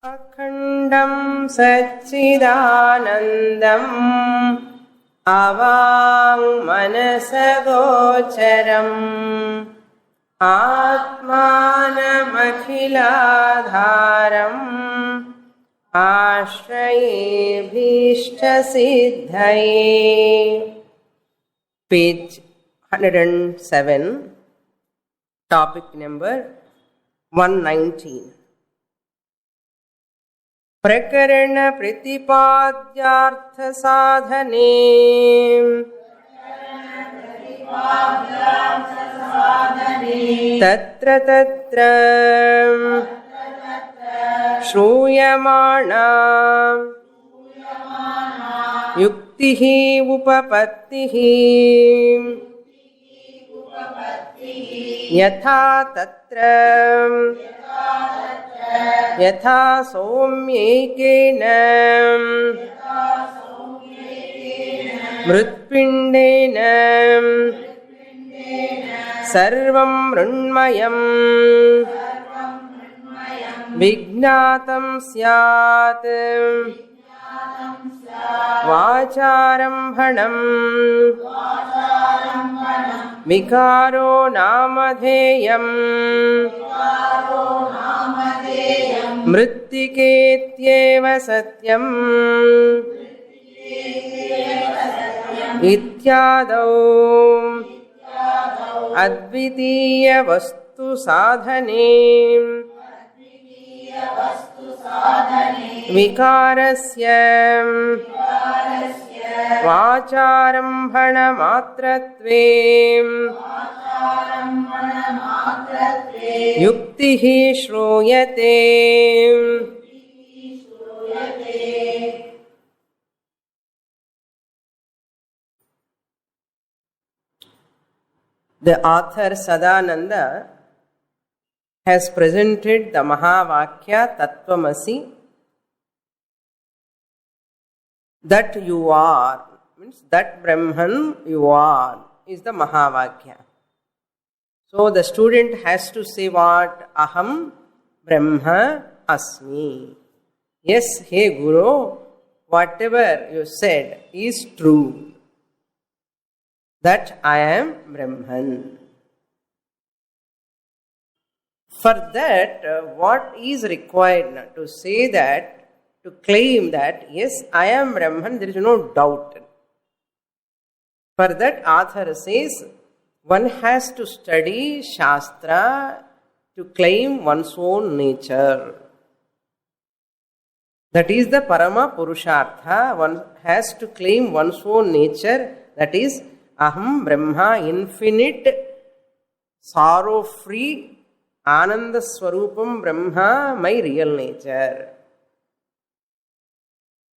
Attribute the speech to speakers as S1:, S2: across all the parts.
S1: अखण्डं सच्चिदानन्दम् अवाङ्मनसगोचरम् आत्मानमखिलाधारम् आश्रयेऽभीष्टसिद्धये. Page 107, topic number 119. प्रकरण प्रतिपाद्यार्थ साधने तत्र तत्र श्रूयमाणा युक्तिः उपपत्तिः यथा तत्र यथा सौम्यैकेन मृत्पिण्डेन सर्वं मृण्मयम् विज्ञातं स्यात् वाचारम्भणम् विकारो नामधेयम् मृत्तिकेत्येव सत्यम् इत्यादौ अद्वितीयवस्तु साधने विकारस्य वाचारम्भणमात्रत्वे युक्तिः श्रूयते. The author Sadananda has presented the Mahavakya Tattvamasi, that you are, means that Brahman you are, is the Mahavakya. So the student has to say what? Aham Brahma Asmi. Yes, hey Guru, whatever you said is true. That I am Brahman. For that, what is required to say that, to claim that, yes, I am Brahman, there is no doubt. For that, author says, one has to study Shastra to claim one's own nature. That is the Parama Purushartha. One has to claim one's own nature. That is, Aham Brahma, infinite, sorrow-free, Ananda Swarupam Brahma, my real nature.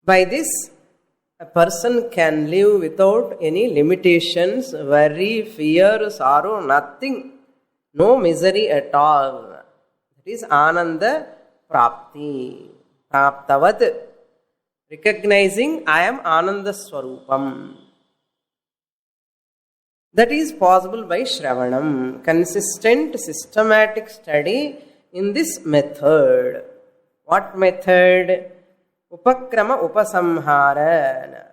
S1: By this, a person can live without any limitations, worry, fear, sorrow, nothing. No misery at all. That is Ananda Prapti. Praptavat. Recognizing I am Ananda Swarupam. That is possible by Shravanam. Consistent, systematic study in this method. What method? Upakrama Upasamhara.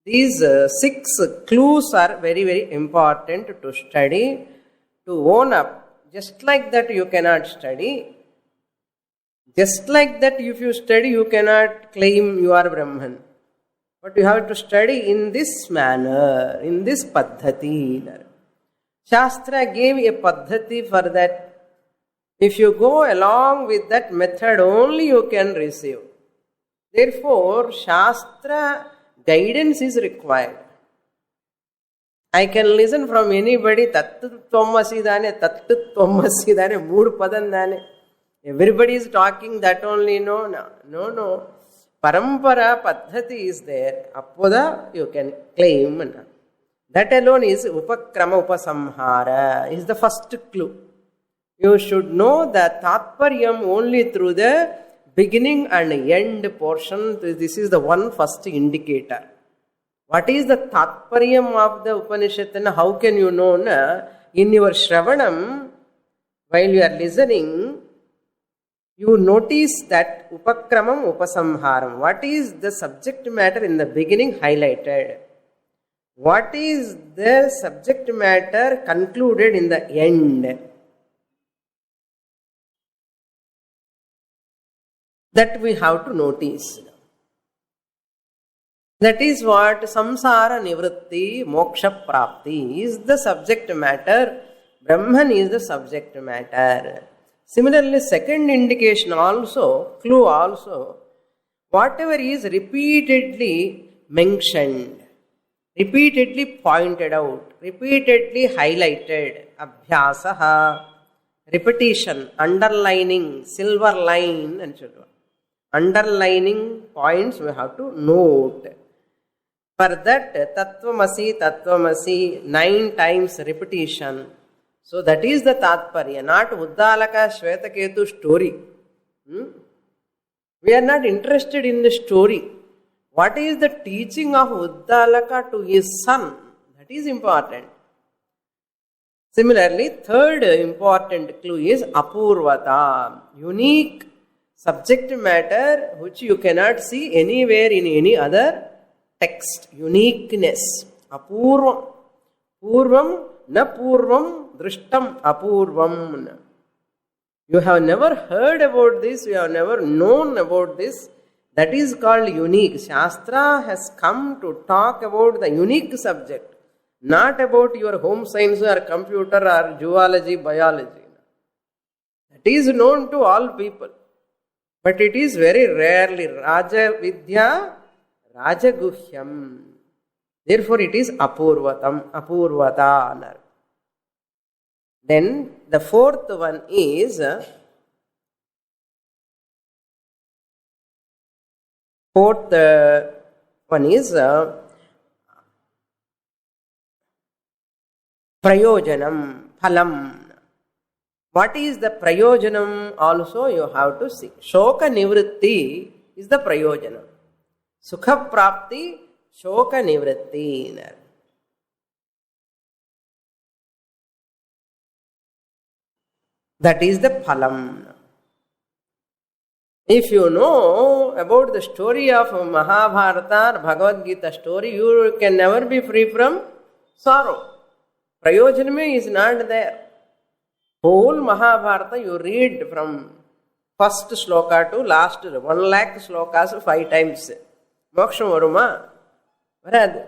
S1: These 6 clues are very, very important to study, to own up. Just like that you cannot study. Just like that if you study you cannot claim you are Brahman. But you have to study in this manner, in this paddhati. Shastra gave a paddhati for that. If you go along with that method, only you can receive. Therefore, Shastra guidance is required. I can listen from anybody, Tattvamasi dane, Tattvamasi dane, Mood Padan dane. Everybody is talking that only, no. Parampara Paddhati is there. Appoda you can claim. That alone is Upakrama Upasamhara, is the first clue. You should know the Tatparyam only through the beginning and end portion. This is the one first indicator. What is the Tatparyam of the Upanishad and how can you know? In your Shravanam, while you are listening, You notice that upakramam, upasamharam. What is the subject matter in the beginning highlighted? What is the subject matter concluded in the end? That we have to notice. That is what samsara nivritti, moksha prapti is the subject matter. Brahman is the subject matter. Similarly, second indication also, clue also, whatever is repeatedly mentioned, repeatedly pointed out, repeatedly highlighted, abhyasaha, repetition, underlining, silver line, and so on. Underlining points we have to note. For that, tattvamasi, 9 times repetition. So that is the tatparya, not Uddalaka Shvetaketu story. We are not interested in the story. What is the teaching of Uddalaka to his son? That is important. Similarly, third important clue is apurvata, unique subject matter which you cannot see anywhere in any other text. Uniqueness. Apurvam. Purvam na purvam drishtam apurvam. You have never heard about this, you have never known about this. That is called unique. Shastra has come to talk about the unique subject, not about your home science or computer or zoology, biology. That is known to all people. But it is very rarely Raja Vidya, Raja Guhyam. Therefore it is Apurvatam, Apurvata. Then the fourth one is Prayojanam, Phalam. What is the prayojanam also you have to see. Shoka nivritti is the prayojanam. Sukha prapti, shoka nivritti. That is the phalam. If you know about the story of Mahabharata or Bhagavad Gita story, you can never be free from sorrow. Prayojanam is not there. Whole Mahabharata you read from first shloka to last 1 lakh slokas 5 times. Moksha varuma. Varad.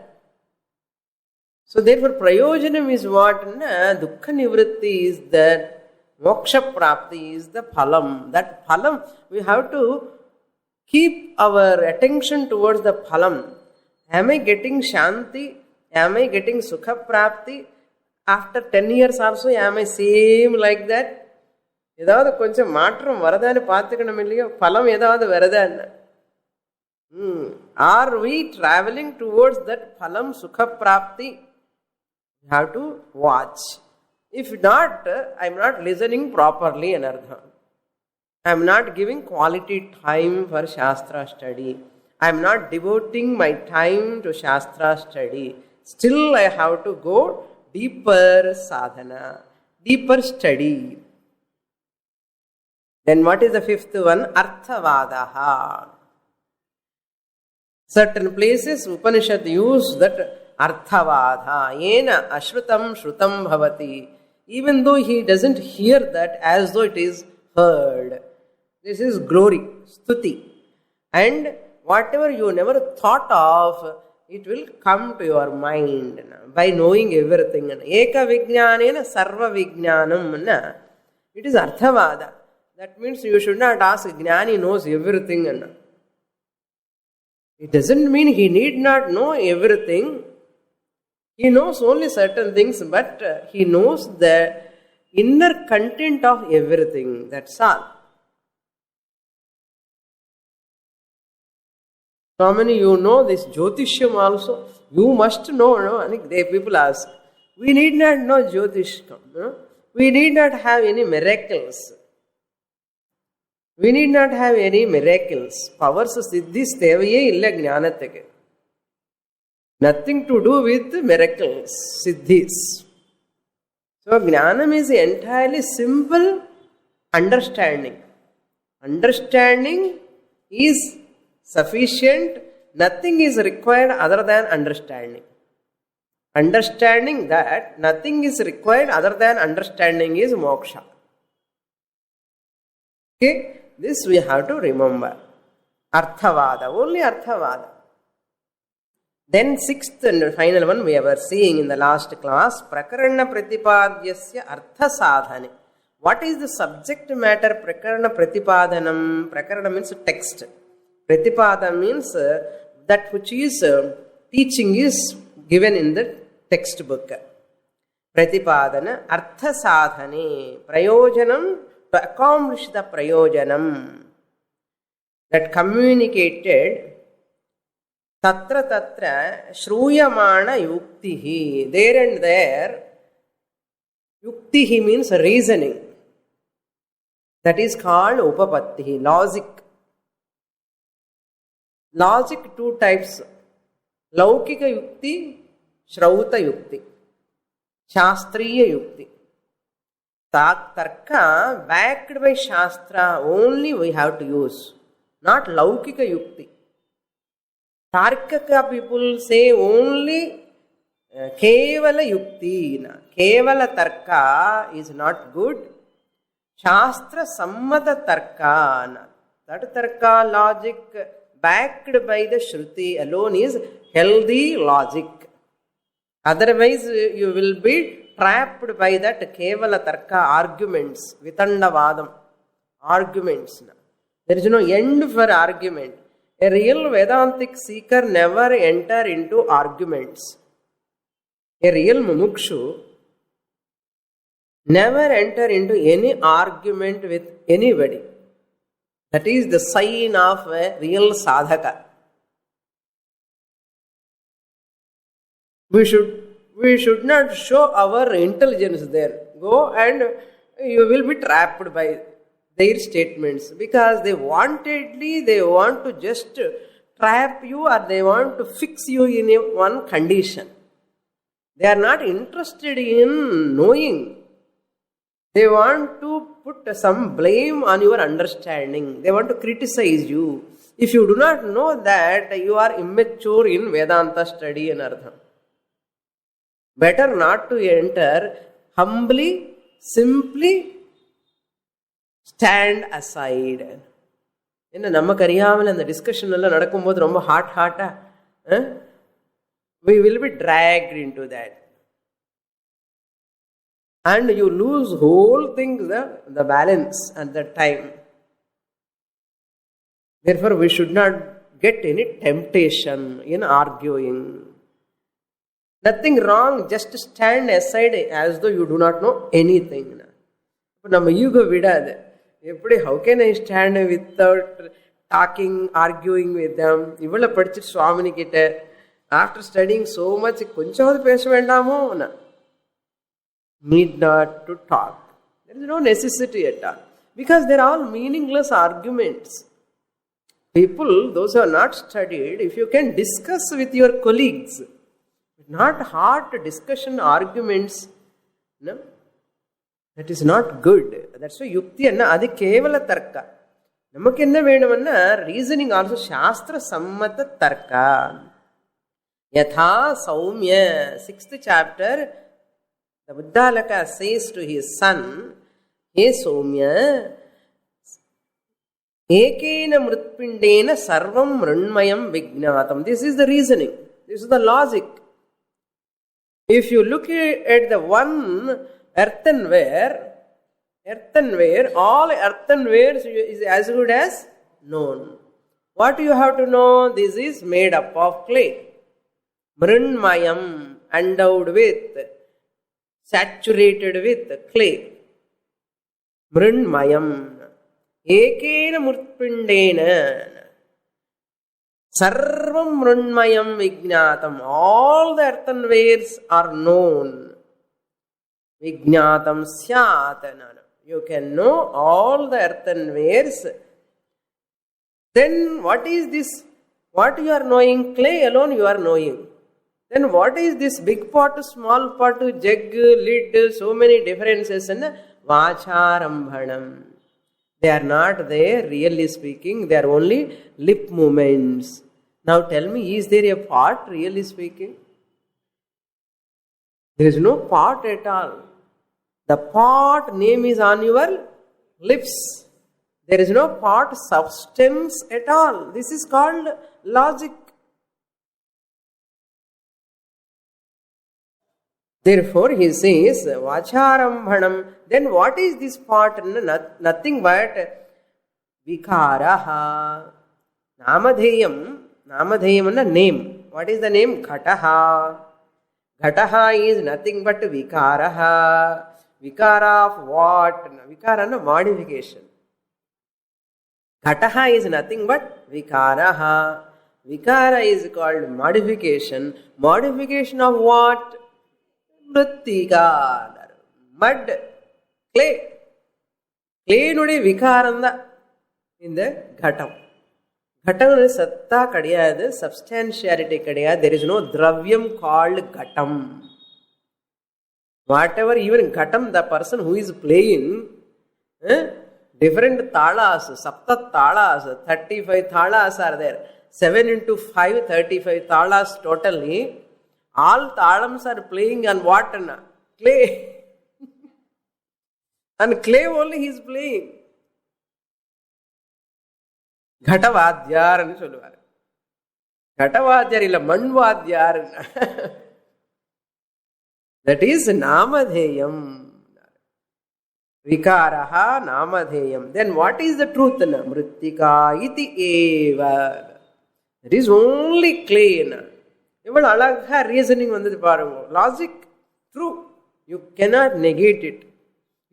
S1: So therefore prayojanam is what? Dukkha nivritti is that. Moksha prapti is the phalam. That phalam, we have to keep our attention towards the phalam. Am I getting shanti? Am I getting sukha prapti? After 10 years also, am I same like that? ஏதாவது கொஞ்சம் மாற்றம் வரதான்னு பார்த்துக்கணும் இல்லையோ பலம் ஏதாவது வருதான்னு. Are we traveling towards that phalam sukha prapti? You have to watch. If not, I am not listening properly in Ardha. I am not giving quality time for Shastra study. I am not devoting my time to Shastra study. Still I have to go deeper sadhana, deeper study. Then what is the fifth one? Arthavadaha. Certain places Upanishad use that Arthavadha. Yena ashrutam shrutam bhavati. Even though he doesn't hear that as though it is heard. This is glory, stuti. And whatever you never thought of, it will come to your mind by knowing everything. Eka vijnanena sarva vijnanam. It is Arthavada. That means you should not ask, Jnani knows everything. It doesn't mean he need not know everything. He knows only certain things, but he knows the inner content of everything. That's all. How many you know this Jyotishyam also? You must know, no? And people ask. We need not know Jyotishyam. No? We need not have any miracles. We need not have any miracles. Powers, siddhis, tevaye illa jnanathake. Nothing to do with miracles, siddhis. So, jnanam is entirely simple understanding. Understanding is sufficient. Nothing is required other than understanding. Understanding that nothing is required other than understanding is moksha. Okay, this we have to remember. Arthavada, only Arthavada. Then sixth and final one we were seeing in the last class, Prakarana Pratipadyasya Artha Sadhane. What is the subject matter Prakarana Pratipadanam? Prakarana means text. Pratipada means that which is teaching is given in the textbook. Pratipadana, Artha Sadhane, Prayojanam, to accomplish the Prayojanam. That communicated Tatra Tatra Shruyamana Yuktihi. There and there, Yuktihi means reasoning. That is called Upapattihi, logic. Logic, two types. Laukika Yukti, Shrauta Yukti, Shastriya Yukti. Tarka, backed by Shastra, only we have to use. Not Laukika Yukti. Tarkaka people say only Kevala Yukti. Kevala Tarka is not good. Shastra Sammata Tarka. That Tarka logic backed by the Shruti alone is healthy logic. Otherwise you will be trapped by that Kevala Tarka arguments, Vitandavadam, arguments. There is no end for argument. A real Vedantic seeker never enter into arguments. A real mumukshu never enter into any argument with anybody. That is the sign of a real sadhaka. We should not show our intelligence there. Go and you will be trapped by their statements, because they want to just trap you, or they want to fix you in one condition. They are not interested in knowing. They want to put some blame on your understanding. They want to criticize you. If you do not know that, you are immature in Vedanta study and Ardham. Better not to enter. Humbly, simply stand aside. என்ன நமக்கு அறியாமல் அந்த discussion எல்லாம் நடக்கும்போது ரொம்ப ஹாட்டா we will be dragged into that. And you lose whole things, the balance at that time. Therefore, we should not get any temptation in arguing. Nothing wrong, just stand aside as though you do not know anything. Nama ego vidadu. How can I stand without talking, arguing with them? Ivala padichu Swamini kitta, after studying so much, konchamaadu pesa vendamo na. Need not to talk. There is no necessity at all. Because they are all meaningless arguments. People, those who are not studied, if you can discuss with your colleagues, not hard discussion arguments, no? That is not good. That's why Yukti anna adi kevala tarka. Namakku enna venumanna reasoning also Shastra Sammata Tarka. Yatha Saumya, 6th chapter, the Buddhalaka says to his son, He Saumya, Ekena Mritpindena Sarvam Mrunmayam Vignatam. This is the reasoning. This is the logic. If you look at the one earthenware, all earthenwares is as good as known. What do you have to know? This is made up of clay. Mrunmayam, endowed with, saturated with clay. Mrunmayam. Ekena murtpindena. Sarvam mrunmayam vignatam. All the earthenwares are known. Vignatam syat. You can know all the earthenwares. Then what is this? What you are knowing? Clay alone you are knowing. Then what is this big pot, small pot, jug, lid, so many differences? Vacharambhanam. They are not there, really speaking. They are only lip movements. Now tell me, is there a part, really speaking? There is no part at all. The part name is on your lips. There is no part substance at all. This is called logic. Therefore, he says, Vacharambhanam. Then what is this part? Nothing but Vikaraha. Namadheyam. Namadheyam is name. What is the name? Ghataha. Ghataha is nothing but Vikaraha. Vikara of what? Vikara is modification. Ghataha is nothing but Vikaraha. Vikara is called modification. Modification of what? Mrittika. Mud. Clay. Clay nude vikaranda in the ghatam. Ghatam is satta kadiyadu, substantiality kadiyadu. There is no dravyam called ghatam. Whatever, even ghatam, the person who is playing, different talas, sapta talas, 35 talas are there. 7 into 5, 35 talas totally. All talams are playing on what? Clay. And clay only he is playing. Ghatavadyar anu solluvar. Ghatavadyar illa manvadyar. That is namadheyam. Vikaraha namadheyam. Then what is the truth? Mrittika iti eva. It is only clay. Even alagha reasoning vandhathu paaruங்க. Logic, true. You cannot negate it.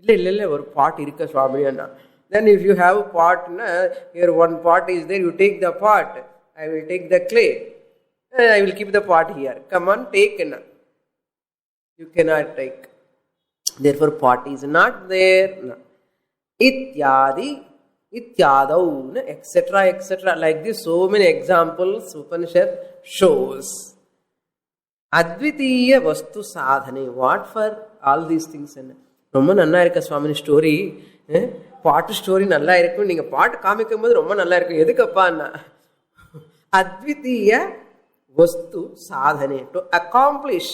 S1: Illa or pot irukka swami anna. Then if you have a pot, here one pot is there, you take the pot. I will take the clay. I will keep the pot here. Come on, take. You cannot take. Therefore, pot is not there. Ityadi, ityadau, etc., etc. Like this, so many examples Upanishad shows. Advitiya vastu sadhane. What for all these things? ரொம்ப நல்லா இருக்க சுவாமி story, பாட்டு story நல்லா இருக்கும், நீங்கள் பாட்டு காமிக்கும் போது ரொம்ப நல்லா இருக்கும். எதுக்கப்பான்னா அத்விதீய வஸ்து சாதனை, to accomplish,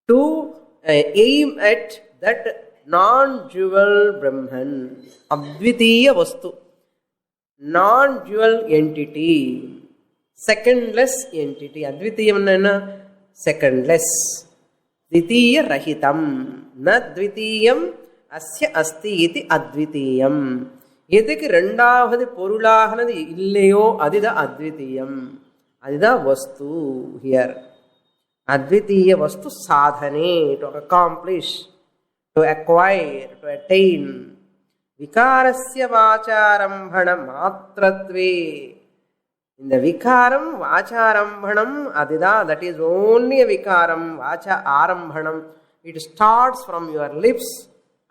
S1: to aim at that non-dual Brahman. அத்விதீய வஸ்து, நான்-ஜுவல் என்டிட்டி, செகண்ட்லெஸ் என்டிட்டி. அத்விதீயம் என்ன? செகண்ட்லெஸ். द्वितीय रहितम न द्वितीयम अस्य अस्ति इति अद्वितीयम. எதுக்கு ரெண்டாவது பொருளாகனது இல்லையோ அதுதான் அத்விதீயம், அதுதான் வஸ்து. ஹியர் அத்விதீய வஸ்து சாதனே, to accomplish, to acquire, to attain. விகாரஸ்ய வாசாரம்பண மாத்திரத்வே. இந்த விகாரம் வாச்சாரம்பணம் அதுதான். That is only a Viharam. Wacha ஆரம்பணம். It starts from your lips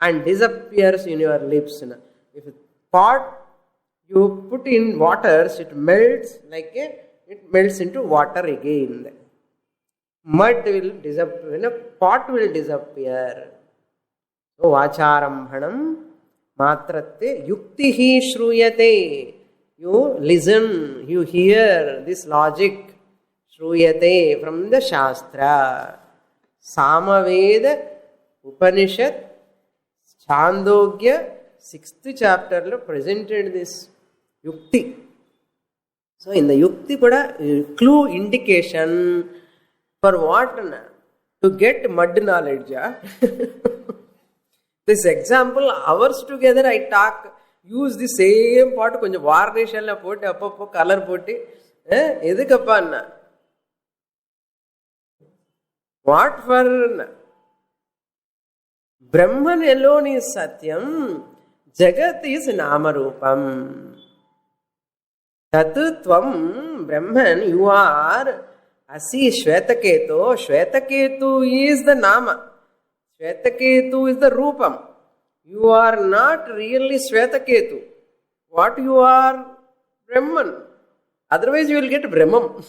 S1: and disappears in your lips. If a pot you put in water, it melts like it melts into water again. Mud will disappear, pot will disappear. So vacharambhanam matratte yuktihi shruyate. You listen, you hear this logic. Shruyate from the Shastra. Samaveda, Upanishad, Chandogya, 6th chapter presented this yukti. So in the yukti pada clue indication for what? To get mud knowledge. This example, hours together I talk. Use the same pot, கொஞ்சம் வார்னிஷெல்லாம் போட்டு அப்பப்போ colour போட்டு. எதுக்கப்பா? What for? Brahman alone is satyam, jagat is namarupam. Tatu tvam Brahman, you are asi Shvetaketu. Shvetaketu is the nama, Shvetaketu is the rupam. You are not really Shvetaketu. What you are? Brahman. Otherwise you will get Brahmam.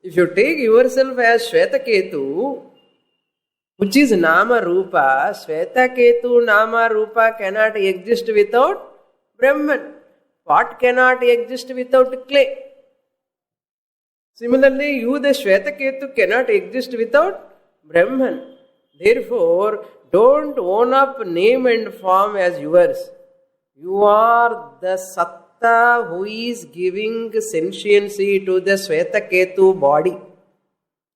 S1: If you take yourself as Shvetaketu, which is Nama Rupa. Shvetaketu Nama Rupa cannot exist without Brahman. Pot cannot exist without clay. Similarly, you, the Shvetaketu, cannot exist without Brahman. Therefore, don't own up name and form as yours. You are the Satta who is giving sentiency to the Shvetaketu body.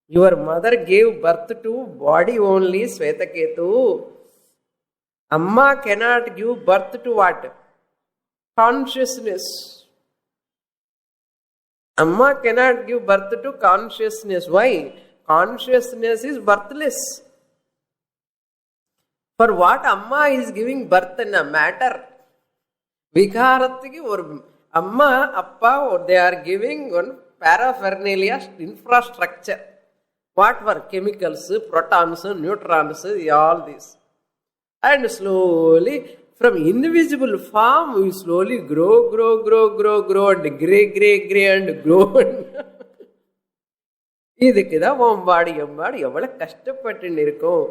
S1: Your mother gave birth to body only, Shvetaketu. Amma cannot give birth to what? Consciousness. Amma cannot give birth to consciousness. Why? Consciousness is birthless. For what Amma is giving birth in a matter? Vikaratiki or Amma, Appa, or they are giving one paraphernalia infrastructure. What were chemicals, protons, neutrons, all this. And slowly, from invisible form, we slowly grow, and gray, and grow. இதுக்குதான் ஓம்பாடி embody எவ்வளவு கஷ்டப்பட்டு இருக்கும்.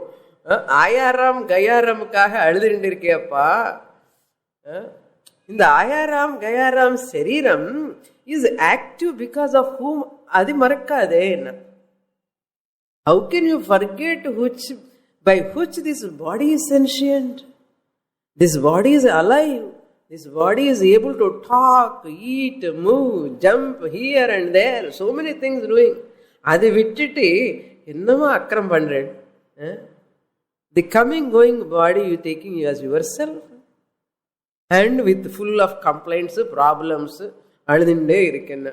S1: ஆயாராம் கயாராமுக்காக அழுதுட்டு இருக்கேப்பா. இந்த ஆயாராம் கயாராம் சரீரம் is active because of whom. அது மறக்காதே. How can you forget by which this body is sentient? This body is alive. This body is able to talk, eat, move, jump here and there. So many things doing. அது விட்டுட்டு என்னமா அக்கறம் பண்றேன். The coming going body you taking as yourself and with full of complaints, problems, அழுதுண்டே இருக்கேன்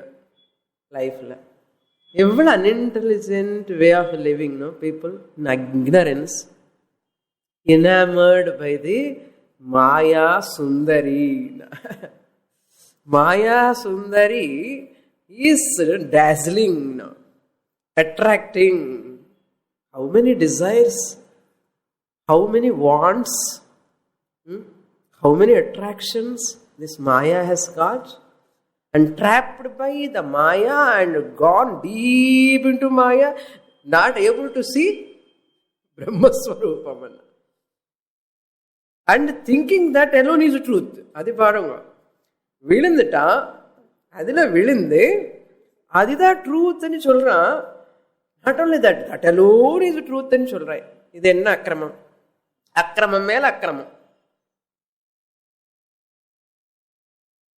S1: லைஃப்ல. எவ்வளவு unintelligent way of living, no people, in ignorance, enamored by the Maya Sundari. Maya Sundari is dazzling, no? Attracting. How many desires, how many wants, how many attractions this Maya has got, and trapped by the Maya and gone deep into Maya, not able to see Brahma Swarupam, and thinking that alone is truth. Adi paarunga vilindita adila vilinde adida truth nu solran. Not only that, that alone is truth nu solrai. Idu enna akramam? Akramam mela akramam.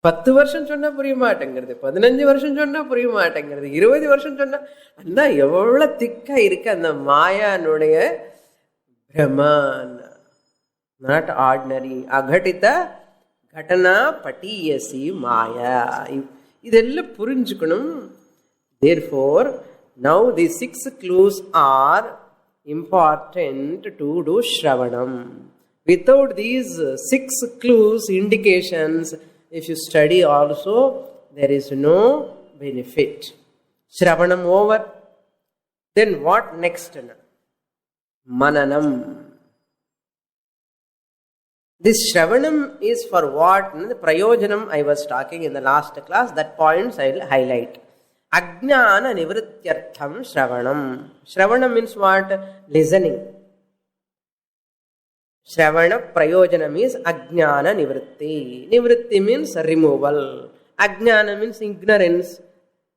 S1: 10 வருஷம் சொன்னா புரிய மாட்டேங்கிறது, 15 வருஷம் சொன்னா புரிய மாட்டேங்கிறது, 20 வருஷம் சொன்னா அந்த எவ்வளவு திக்கா இருக்கு அந்த மாயானுடைய பிரமான். Not ordinary. அகட்டித கடனா பட்டியசி மாயா. இதெல்லாம் புரிஞ்சுக்கணும். Therefore, now the 6 clues are important to do Shravanam. Without these 6 clues, indications, if you study also, there is no benefit. Shravanam over. Then what next? Mananam. This Shravanam is for what? The Prayojanam I was talking in the last class. That points I will highlight. Ajnana Nivrityartham Shravanam. Shravanam means what? Listening. Shravana Prayojanam is Ajnana Nivritti. Nivritti means removal. Ajnana means ignorance.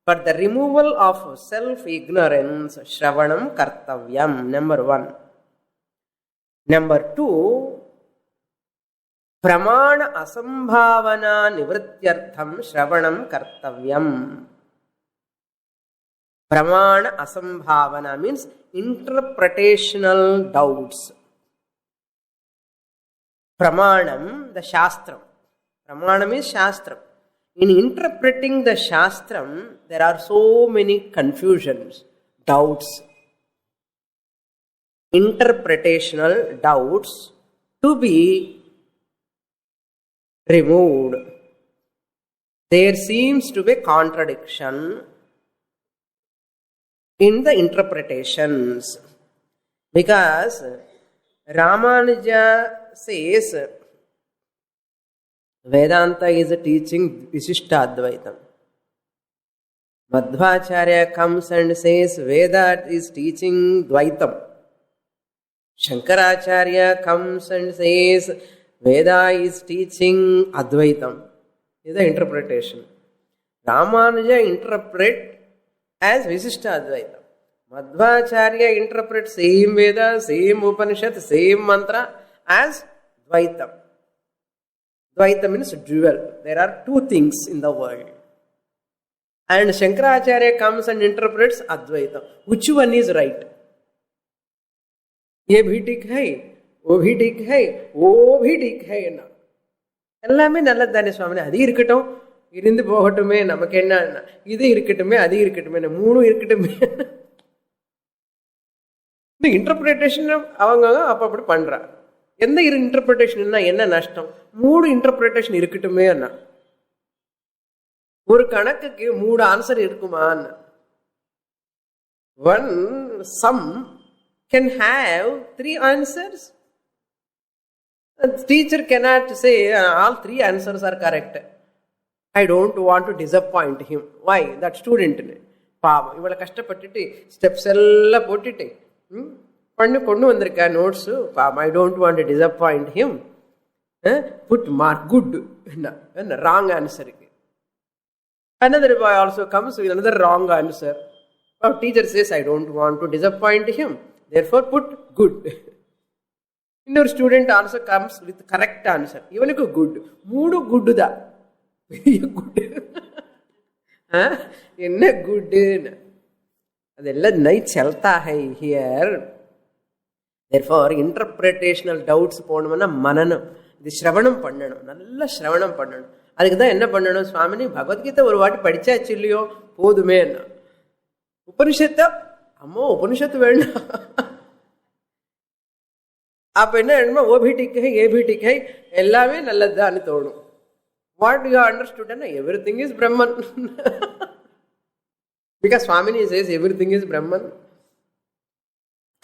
S1: For the removal of self-ignorance, Shravanam Kartavyam. Number 1. Number 2, Pramana Asambhavana Nivrityartham Shravanam Kartavyam. Pramana Asambhavana means interpretational doubts. Pramanam, the Shastram. Pramanam is Shastram. In interpreting the Shastram, there are so many confusions, doubts. Interpretational doubts to be removed. There seems to be contradiction in the interpretations. Because Ramanuja says Vedanta is teaching Visishtadvaitam. Madhvacharya comes and says Veda is teaching Dvaitam. Shankaracharya comes and says Veda is teaching Advaitam. This is the interpretation. Ramanuja interpret as Visishta Advaita. Madhvacharya interprets same Veda, same Upanishad, same mantra as Dvaitam. Dvaita means dual. There are two things in the world. And Shankaracharya comes and interprets Advaita. Which one is right? ये भी ठीक है, वो भी ठीक है, वो भी ठीक है ना. எல்லாமே நல்லதுதானே சுவாமி, அது இருக்கட்டும், இருந்து போகட்டுமே, நமக்கு என்ன, இது இருக்கட்டுமே, அது இருக்கட்டுமே, மூணும் இருக்கட்டுமே. இந்த இன்டர்பிரேஷன் அவங்க அப்ப அப்படி பண்றா. எந்த இன்டர்பிரேஷன் என்ன நஷ்டம்? மூணு இன்டர்பிரேஷன் இருக்கட்டுமே அண்ணா. ஒரு கணக்குக்கு மூணு ஆன்சர் இருக்குமா? One sum can have three answers. The teacher cannot say all three answers are correct. I don't want to disappoint him. Why? That student பாவம் இவளை கஷ்டப்பட்டுட்டு ஸ்டெப்ஸ் எல்லாம் போட்டுட்டு கொண்டு வந்திருக்கா நோட்ஸ். பாவம், I don't want to disappoint him. Put mark good. Wrong answer. Another boy also comes with another wrong answer. Our teacher says, I don't want to disappoint him. Therefore, put good. Inner student also comes with correct answer. Even if good. Moodu good da. Good. Enna good. Adella night chalta hai here. Therefore, interpretational doubts போனோம்னா மனனம். இது ஸ்ரவணம் பண்ணணும். நல்ல ஸ்ரவணம் பண்ணணும். அதுக்கு தான் என்ன பண்ணணும்? சுவாமினி பகவத்கீதை ஒரு வாட்டி படிச்சாச்சு இல்லையோ போதுமே. உபனிஷத்தை அம்மா உபனிஷத்து வேணும். அப்ப என்ன வேணுமா? ஓ பி டிக் ஹை, ஏ பி டிக் ஹை, எல்லாமே நல்லதுதான் தோணும். What you understood? Everything is Brahman. Because Swamini says everything is Brahman.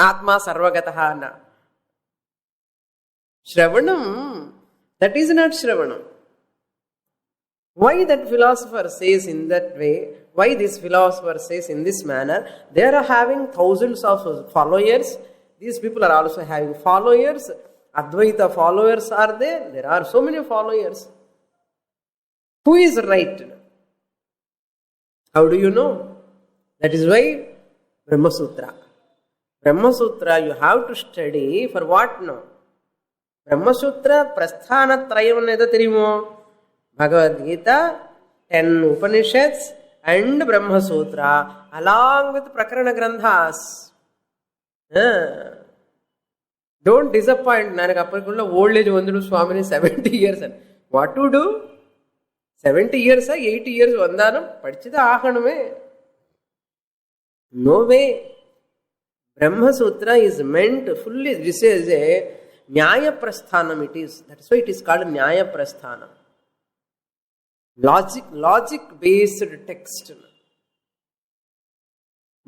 S1: ஆத்மா சர்வகதா. ஸ்ரவணம், தட் இஸ் நாட் ஸ்ரவணம். Why that philosopher says in that way? Why this philosopher says in this manner? They are having thousands of followers. These people are also having followers. Advaita followers are there. There are so many followers. Who is right? How do you know? That is why Brahma Sutra. Brahma Sutra you have to study for what now? Brahma Sutra Prasthana Trayam edha theriyumo? Bhagavad Gita, 10 Upanishads and Brahma Sutra along with Prakarana Grandhas. Don't disappoint. Nanaku appakulla old age vandu Swamini 70 years. What to do? 70 years, 80 years vandanam padichida aaganume. No way. Brahma Sutra is meant fully, this is a Nyaya Prasthanam it is. That's why it is called Nyaya Prasthanam. Logic based text.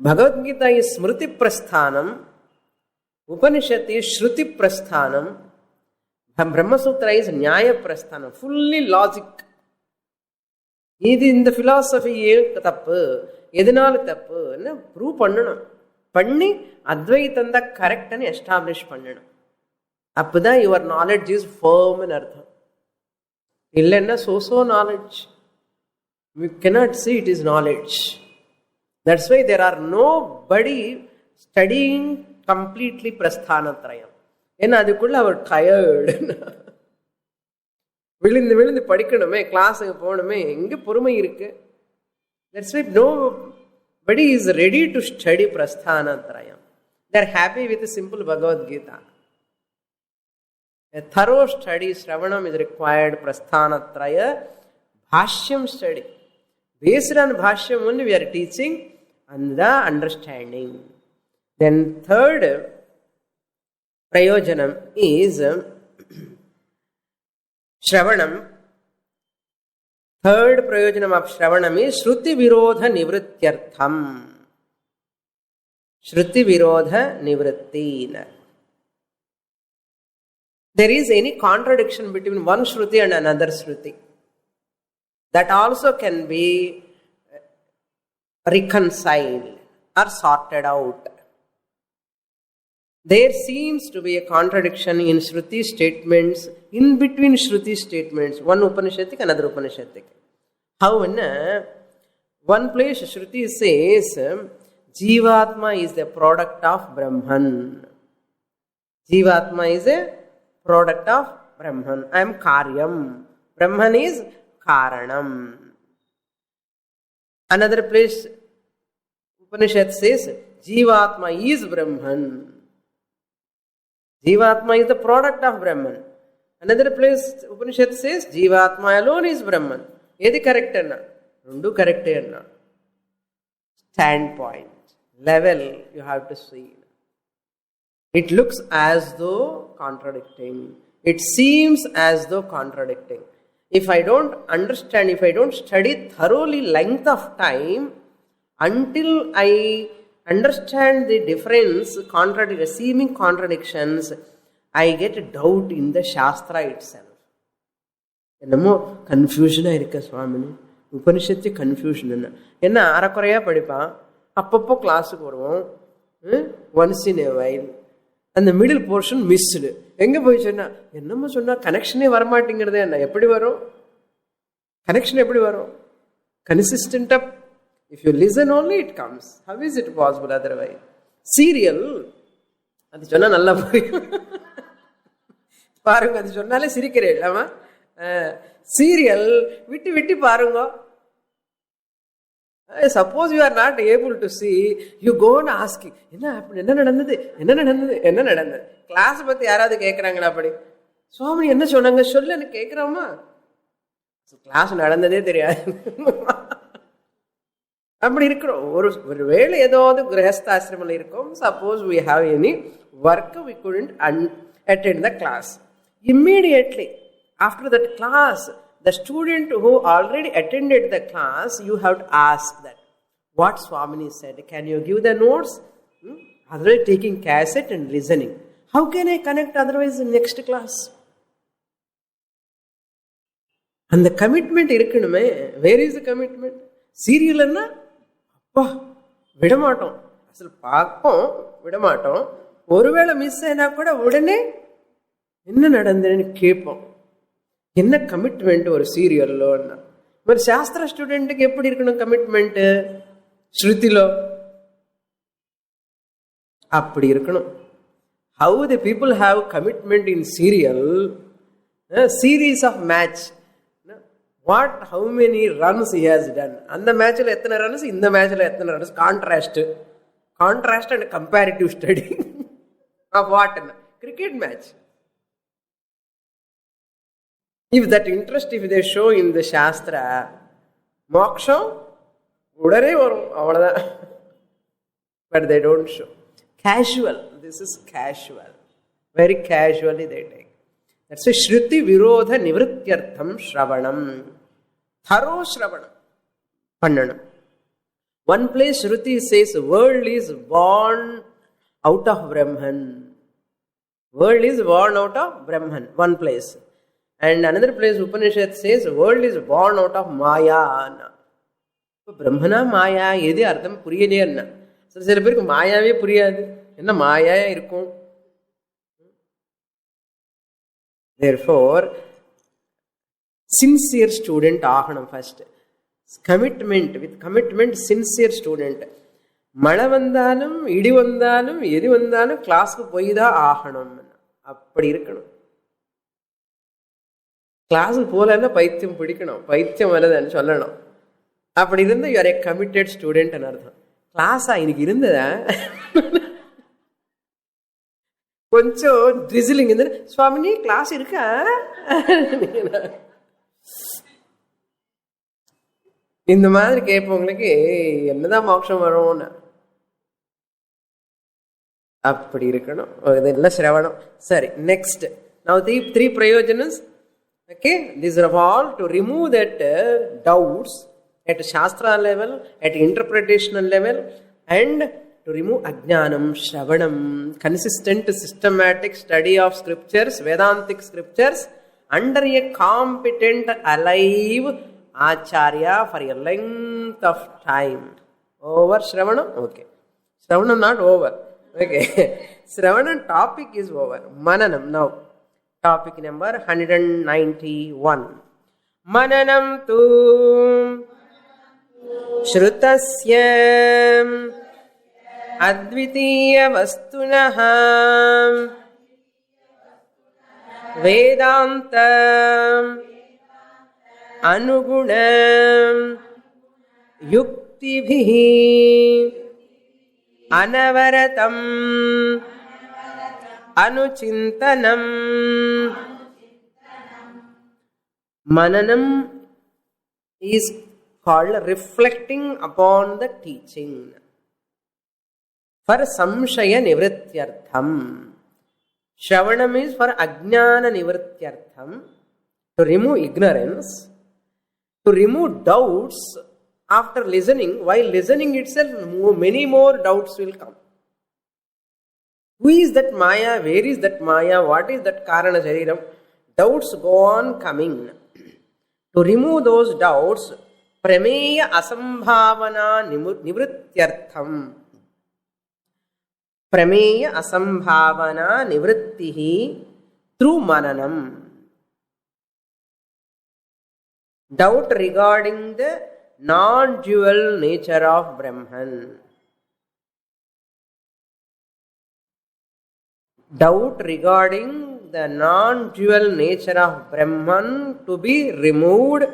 S1: Bhagavad Gita is Smriti Prasthanam, Upanishad is Shruti Prasthanam, Brahma Sutra is Nyaya Prasthanam, fully logic. This in the philosophy tappu, edinalu tappu enna prove pannanum. Panni Advaitam da correct ani establish pannanum. Appuda your knowledge is firm in artham. Illenna so knowledge. We cannot see it is knowledge. That's why there are nobody studying completely Prasthanatrayam. Enna adukulla our tired. விழுந்து படிக்கணுமே, கிளாஸுக்கு போகணுமே, எங்க பொறுமை இருக்கு? That's why nobody is ready to study Prasthanatrayam. They are happy with the simple Bhagavad Gita. A thorough study, Shravanam is required. Prasthanatraya, Bhashyam study. Based on Bhashyam only we are teaching and the understanding. Then third Prayojanam is Shravanam. Third Prayojanam of Shravanam is Shruti Virodha Nivrityartham. Shruti Virodha Nivrittina. There is any contradiction between one Shruti and another Shruti. That also can be reconciled or sorted out. There seems to be a contradiction in Shruti statements, in between Shruti statements, one Upanishadic, another Upanishadic. How in one place Shruti says, Jivatma is the product of Brahman. Jivatma is a product of Brahman. I am Karyam. Brahman is Karanam. Another place Upanishad says, Jivatma is Brahman. Jivatma is the product of Brahman. Another place Upanishad says, Jivatma alone is Brahman. Edi correct anna? Rundu correct anna. Standpoint, level you have to see. It looks as though contradicting. It seems as though contradicting. If I don't understand, if I don't study thoroughly length of time, until I understand the difference, seeming contradictions, I get a doubt in the Shastra itself. என்னமோ கன்ஃபியூஷனாக இருக்க சுவாமினி, உபனிஷத்து confusion என்ன அறக்குறையாக படிப்பான். அப்பப்போ கிளாஸுக்கு வருவோம், once in a while. அந்த middle portion missed. எங்கே போய் சொன்னா என்னமோ சொன்னால் கனெக்ஷனே வரமாட்டேங்கிறதே. என்ன எப்படி வரும் கனெக்ஷன்? எப்படி வரும்? கன்சிஸ்டன்டாக if you listen only it comes. How is it possible otherwise? Serial அது சொன்னால் நல்லா புரியும். பாருங்க, அது சொன்னாலே சிரிக்கிறேன் இல்லாமா. சீரியல் விட்டு விட்டு பாருங்க. Suppose you are not able to see, you go on asking, என்ன நடந்தது, என்ன நடந்தது, என்ன நடந்தது. கிளாஸ் பற்றி யாராவது கேட்குறாங்களா? அப்படி சுவாமி என்ன சொன்னாங்க சொல்லு எனக்கு கேட்குறோமா? கிளாஸ் நடந்ததே தெரியாது. அப்படி இருக்கிறோம். ஒரு வேளை ஏதாவது கிரகஸ்தாசிரமில் இருக்கும். Suppose we have any work, we couldn't attend the class. Immediately after that class, the student who already attended the class, you have to ask that, what Swamini said, can you give the notes? Otherwise taking cassette and listening. How can I connect otherwise in next class? And the commitment irukkunume. Where is the commitment? Serial enna அப்பா விடமாட்டோம். அசல் பார்ப்போம், விடமாட்டோம். ஒருவேளை miss ஆனா கூட உடனே என்ன நடந்ததுன்னு கேட்போம். என்ன கமிட்மெண்ட் ஒரு சீரியல்லோன்னா. మరి శాస్త్ర స్టూడెంట్కి ఎప్పుడు ఇరుకணும் కమిట్మెంట్? శృతిలో அப்படி இருக்கணும். How the people have commitment in serial, series of match. What, how many runs he has done. அந்த மேட்ச்ல எத்தனை ரன்ஸ், இந்த மேட்ச்ல எத்தனை runs. Contrast and comparative study of what? Cricket match. If that interest, if they show in the Shastra, மோக்ஷம் உடனே வரும், அவ்வளோதான். But they don't show. Casual. This is casual. Very casually they take. That's a Shruti Virodha Nivrityartham Shravanam. Thorough Shravanam. Pannanam. One place Shruti says world is born out of Brahman. World is born out of Brahman. One place. And another place Upanishad says world is born out of Maya. Brahmana Maya எது அர்த்தம் புரியலையே என்ன. சில பேருக்கு மாயாவே புரியாது. என்ன மாயா இருக்கும்? Therefore, sincere student ஆகணும் first. Commitment, with commitment, sincere student. மழை வந்தாலும் இடி வந்தாலும் எது வந்தாலும் கிளாஸ்க்கு போய் தான் ஆகணும். அப்படி இருக்கணும். கிளாஸுக்கு போகலன்னா பைத்தியம் பிடிக்கணும், பைத்தியம் வருதுன்னு சொல்லணும். அப்படி இருந்து யூ ஆர் ஏ கமிட்டட் ஸ்டூடெண்ட்னு அர்த்தம். கிளாஸா இன்னைக்கு இருந்ததா கொஞ்சம் ட்ரிசிலிங் இருந்து, சுவாமினி கிளாஸ் இருக்கா, இந்த மாதிரி கேட்பவங்களுக்கு என்னதான் மோட்சம் வரும்னு. அப்படி இருக்கணும். இதெல்லாம் சிரவணம். சரி, next. Now the three prayojanas. Okay, these are all to remove that doubts at Shastra level, at interpretational level, and to remove ajnanam, shravanam, consistent systematic study of scriptures, Vedantic scriptures, under a competent, alive Acharya for a length of time. Over Shravanam? Okay. Shravanam not over. Okay. Shravanam topic is over. Mananam now. Topic number 191. Mananam tu shrutasya advitiya vastunaha vedanta anugunam yuktibhihi anavaratam anuchintanam. Mananam is called reflecting upon the teaching. For samshaya nivrityartham. Shravanam is for ajnana nivrityartham, to remove ignorance, to remove doubts. After listening, while listening itself, many more doubts will come. Who is that Maya? Where is that Maya? What is that Karana Shariram? Doubts go on coming. To remove those doubts, Prameya Asambhavana Nivrityartham. Prameya Asambhavana Nivrittihi through Mananam. Doubt regarding the non-dual nature of Brahman. Doubt regarding the non-dual nature of Brahman to be removed,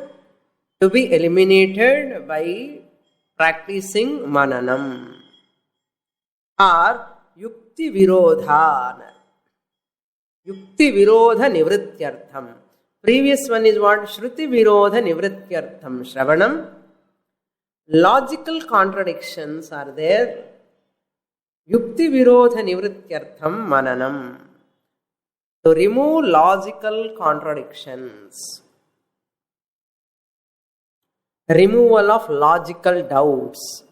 S1: to be eliminated by practicing Mananam. Or Yukti Virodha. Yukti Virodha Nivrityartham. Previous one is what? Shruti Virodha Nivrityartham. Shravanam. Logical contradictions are there. Yukti Virodha Nivrityartham Mananam. To remove logical contradictions. Removal of logical doubts.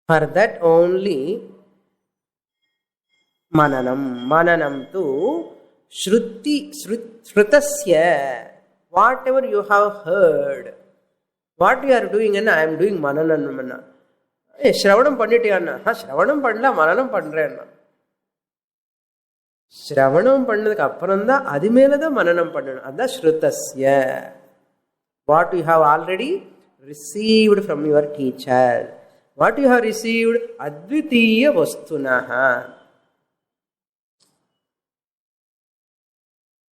S1: For that only Mananam. Mananam to Shrutasya. Whatever you have heard. What you are doing, and I am doing Mananam. Shravanam Panditya. Shravanam Pandla, Mananam Pandra. Shravanam Pandaka Aparanda, Adimelada Mananam Pandana. Ada Shrutasya. What you have already received from your teacher. What you have received? Advitiya Vastunaha.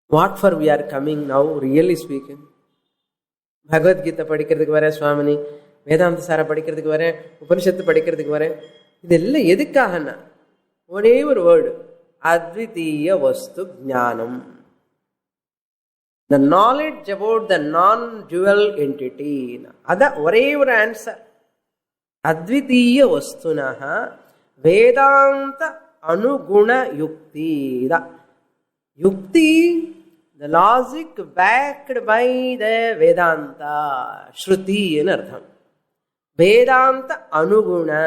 S1: What for we are coming now, really speaking? Bhagavad Gita படிக்கிறதுக்கு வரேன் சுவாமினி, வேதாந்த சார படிக்கிறதுக்கு வரேன், உபனிஷத்து படிக்கிறதுக்கு வரேன். இதெல்லாம் எதுக்காகனா ஒரே ஒரு வேர்டு, அத்விதீய வஸ்து ஞானம். The knowledge about the non-dual entity. அத ஒரே ஒரு ஆன்சர். அத்விதீய வஸ்துனஹ வேதாந்த அனுகுண யுக்தி. Yukti, the logic backed by the Vedanta, Shruti in Artham. Vedanta Anuguna,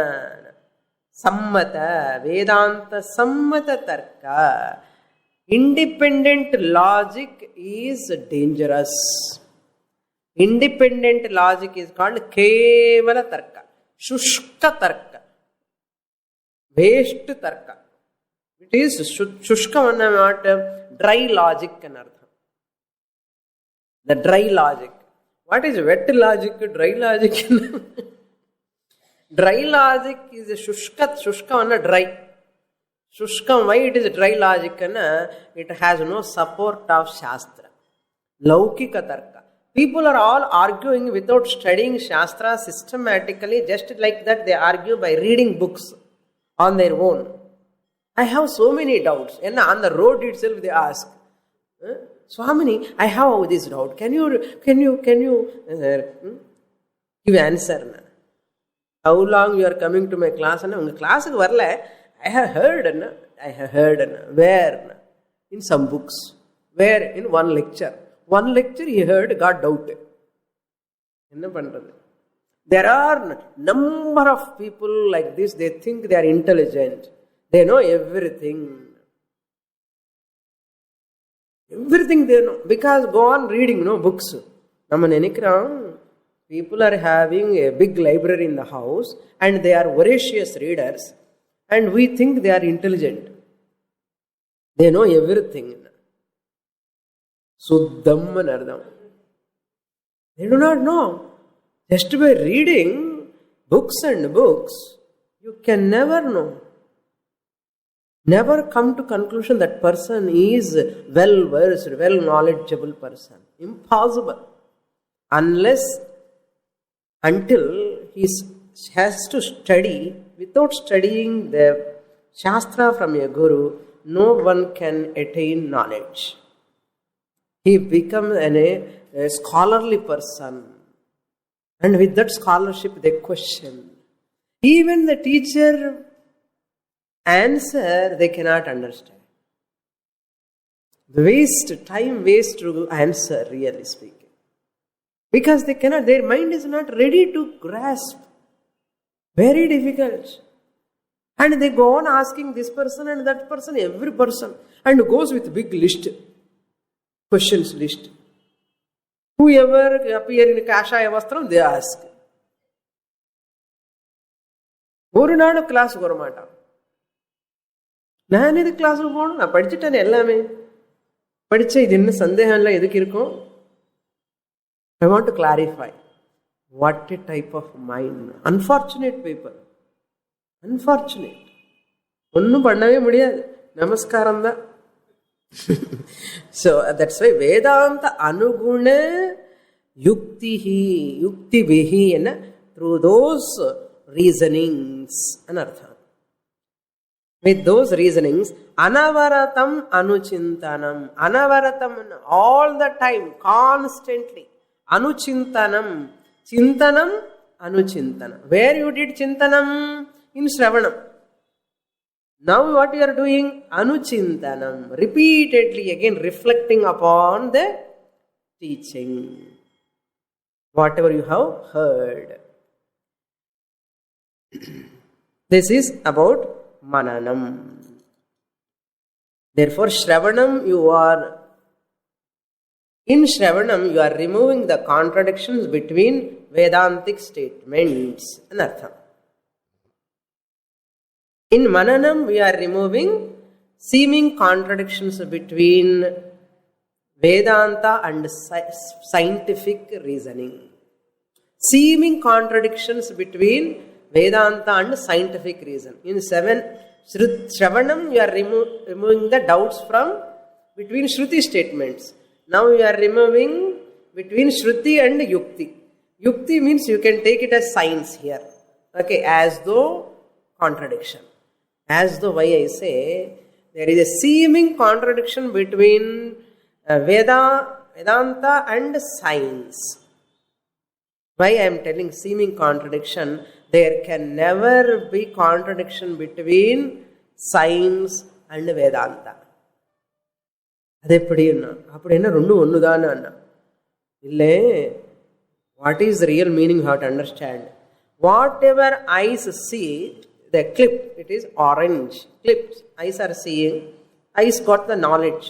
S1: Sammata, Vedanta Sammata Tarka. Independent logic is dangerous. Independent logic is called Kevala Tarka, Shushka Tarka, Waste Tarka. It is Shushka, not dry logic. The dry logic. What is wet logic? Dry logic? Dry logic is a Shushka. Shushka dry. Shushka, why it is dry logic? It has no support of Shastra. Laukika Tarka. People are all arguing without studying Shastra systematically, just like that they argue by reading books on their own. I have so many doubts. And on the road itself they ask, Swamini, I have this doubt. Can you give answer? How long you are coming to my class? Class I have heard. Where? In some books. Where? In one lecture. One lecture he heard, got doubted. There are number of people like this. They think they are intelligent. They know everything. Everything they know. Because go on reading books. People are having a big library in the house and they are voracious readers. and we think they are intelligent. They know everything. Suddham and ardham. They do not know. Just by reading books and books, you can never know. Never come to conclusion that person is well versed, well knowledgeable person. Impossible. Until he has to study. Without studying the Shastra from a guru, no one can attain knowledge. He becomes a scholarly person. And with that scholarship, they question. Even the teacher answer, they cannot understand. Time waste to answer, really speaking. Because they cannot, their mind is not ready to grasp. Very difficult. And they go on asking this person and that person, every person, and goes with big list, questions list. Whoever appear in Kashaya Vastram, they ask. ஒரு நாடு கிளாஸுக்கு வர மாட்டான். நான் இது கிளாஸுக்கு போகணும், நான் படிச்சுட்டேன் எல்லாமே. படிச்ச இது என்ன சந்தேகம் இல்லை எதுக்கு இருக்கும்? I want to clarify. What a type of mind. Unfortunate people. Unfortunate. ஒன்றும் பண்ணவே முடியாது, நமஸ்காரம் தான். So that's why Vedanta Anuguna Yuktibihi and through those reasonings anartha. With those reasonings, Anavaratam Anuchintanam. Anavaratam all the time, constantly. Anuchintanam. Chintanam, Anuchintanam. Where you did Chintanam? In Shravanam. Now what you are doing? Anuchintanam. Repeatedly again reflecting upon the teaching. Whatever you have heard. This is about Mananam. Therefore, Shravanam, in Shravanam, you are removing the contradictions between Vedantic statements. Anartham. In Mananam, we are removing seeming contradictions between Vedanta and scientific reasoning. Seeming contradictions between Vedanta and scientific reason. In Shravanam, you are removing the doubts between Shruti statements. Now you are removing between Shruti and Yukti. Yukti means you can take it as science here. Okay, as though contradiction. As though, why I say, there is a seeming contradiction between Vedanta and science. Why I am telling seeming contradiction? There can never be contradiction between science and Vedanta. அது எப்படின்னா அப்படின்னா ரெண்டும் ஒன்று தானே அண்ணா இல்லை. What is real meaning how to understand. Whatever eyes see, the clip, it is orange. Clips, eyes are seeing, eyes got the knowledge.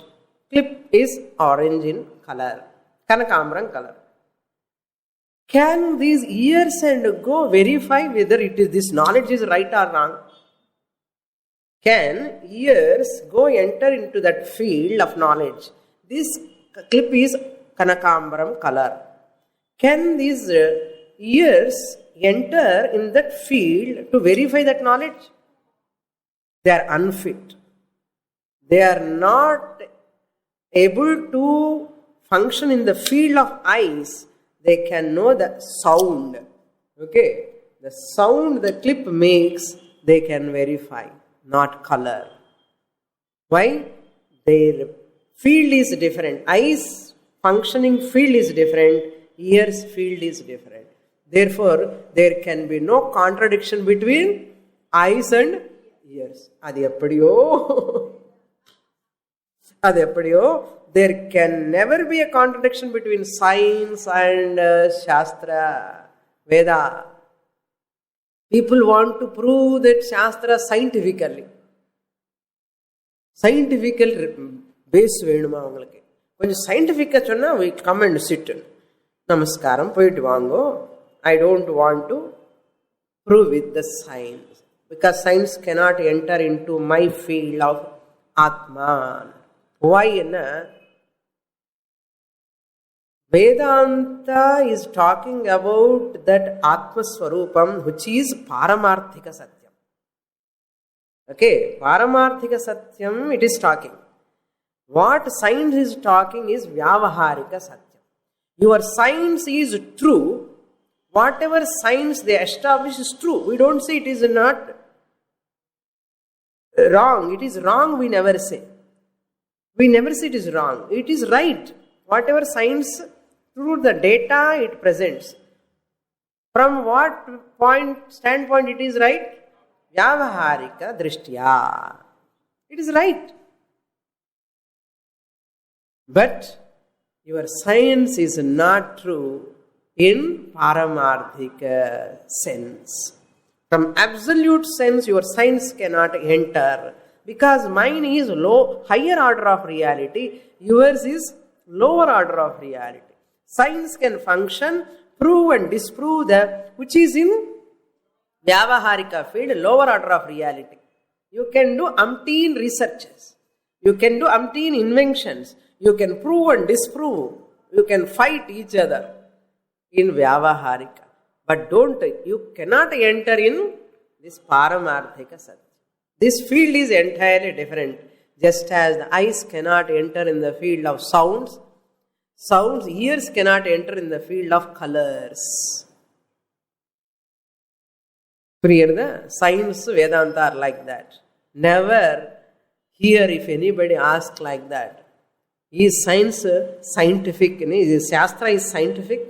S1: Clip is orange in color, Kanakambram color. Can these ears and go verify whether it is this knowledge is right or wrong? Can ears go enter into that field of knowledge? This clip is Kanakambram color. Can these ears enter in that field to verify that knowledge? They are unfit. They are not able to function in the field of eyes. They can know the sound. Okay, the sound the clip makes, they can verify, not color. Why? Their field is different. Eyes functioning field is different. Ears field is different. Therefore, there can be no contradiction between eyes and ears. Adi eppadiyo there can never be a contradiction between science and Shastra, Veda. People want to prove that Shastra scientifically. Scientifical base வேணுமா உங்களுக்கு? கொஞ்சம் scientific-ஆ சொன்னா we come and sit. நமஸ்காரம் போயிட்டு வாங்கோ. I don't want to prove with the science. because science cannot enter into my field of Atma. Why? Vedanta is talking about that Atma Swarupam, which is Paramarthika Satyam. Okay, Paramarthika Satyam it is talking. What science is talking is Vyavaharika Satyam. Your science is true. Whatever science they establish is true. We don't say it is not wrong. It is wrong, we never say. We never say it is wrong. It is right. Whatever science, through the data it presents. From what standpoint it is right? Vyavaharika Drishtya. It is right. But your science is not true in Paramarthika sense. From absolute sense, your science cannot enter, because mine is higher order of reality, yours is lower order of reality. Science can function, prove and disprove that which is in Vyavaharika field, lower order of reality. You can do umpteen researches. You can do umpteen inventions. You can prove and disprove. You can fight each other in Vyavaharika. But you cannot enter in this Paramarthika Satya. This field is entirely different. Just as the eyes cannot enter in the field of sounds, ears cannot enter in the field of colors. Priyarda, science, Vedanta are like that. Never hear if anybody asks like that. Is science scientific? Is Shastra is scientific?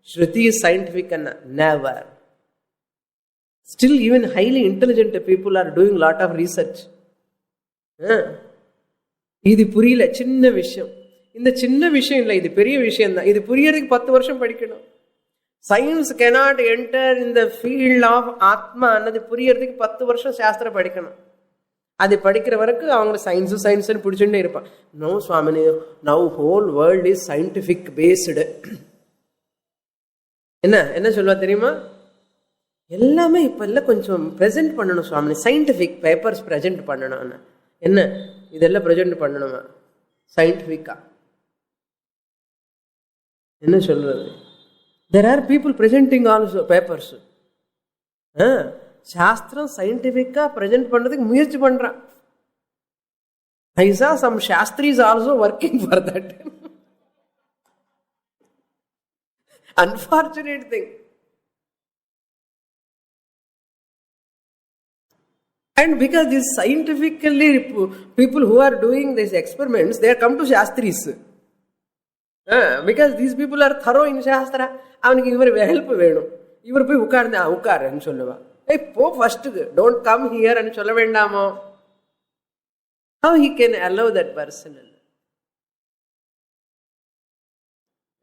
S1: Shruti is scientific? Never. Still, even highly intelligent people are doing a lot of research. இது புரியல, சின்ன விஷயம். இந்த சின்ன விஷயம் இல்லை, இது பெரிய விஷயம் தான். இது புரியறதுக்கு 10 வருஷம் படிக்கணும். Science cannot enter in the field of Atma annது புரியறதுக்கு 10 வருஷம் சாஸ்திரம் படிக்கணும். அது படிக்கிற வரைக்கும் அவங்க சயின்ஸ் பிடிச்சுட்டே இருப்பான். No Swamini, now whole world is scientific based. என்ன சொல்லுவா தெரியுமா? எல்லாமே இப்ப எல்லாம் கொஞ்சம் ப்ரெசென்ட் பண்ணணும் சுவாமினி, சயின்டிஃபிக் பேப்பர்ஸ் ப்ரெசென்ட் பண்ணணும். என்ன இதெல்லாம் ப்ரெசென்ட் பண்ணணுமா சயின்டிஃபிக்கா? என்ன சொல்றது? There are people presenting also papers. சாஸ்திரம் சயின்டிஃபிக்கா பிரசென்ட் பண்றதுக்கு முயற்சி பண்றான். I saw some Shastris also working for that. Unfortunate thing. And because these scientifically people who are doing these experiments, they come to Shastris. Because these people are thorough in Shastra. அவனுக்கு இவர் help வேணும். இவர் போய் உட்காருன்னு சொல்லுவா. போ first, don't come here అని சொல்ல வேண்டாமோ? How he can allow that person?